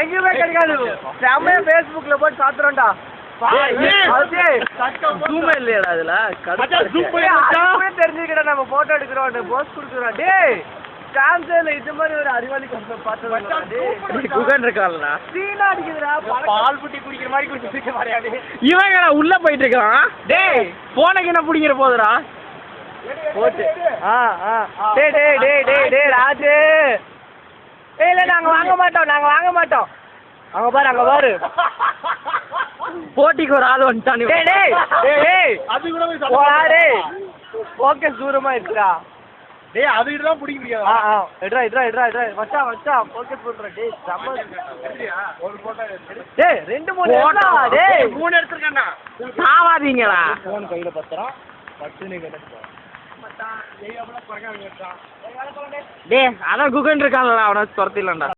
எங்கேயுமே கிடைக்காது. செம்மையா Facebookல போட்டு சாத்துறோம்டா. இல்லையாடா அதுல தெரிஞ்சுக்கிட்ட நம்ம போட்டோ எடுக்கிறோம் போஸ்ட் கொடுக்குறோம். டேய் சான்ஸே இல்லை இது மாதிரி ஒரு அறிவாளி கொஞ்சம் பார்த்து குகன் இருக்கான்டா சீனா அடிக்குதுடா. பால் புட்டி குடிக்கிற மாதிரி குடிச்சிட்டு மாதிரியாடி இவங்க உள்ள போயிட்டு இருக்கான். டேய் போனக்கு என்ன பிடிக்கிற போதுடா போட்டு. டேய் டேய் டேய் டேய் டேய் ராஜு இல்ல நாங்க வாங்க மாட்டோம். அங்க பாரு போட்டிக்கு ஒரு ஆள் வந்துட்டானே. டேய் டேய் அது கூட போய் டேய் ஓகே தூரமா இருக்குடா. டேய் அதுகிட்ட தான் பிடிக்க முடியாது. எட்ரா மச்சான் ஃபோக்கஸ் பண்ற. டேய் சம்ம எடுறியா ஒரு போட்டோ எடுத்து. டேய் 2-3 போட்டோ டேய் 3 எடுத்துக்கண்ணா சாவாதீங்கடா. ஃபோன் கையில பத்தறா பட்டுனே கேட்டா மச்சான் டேய் அவள பறக்க வைச்சான். டேய் அத குகன் இருக்கான்ல அவன துரத்திடலாம்டா.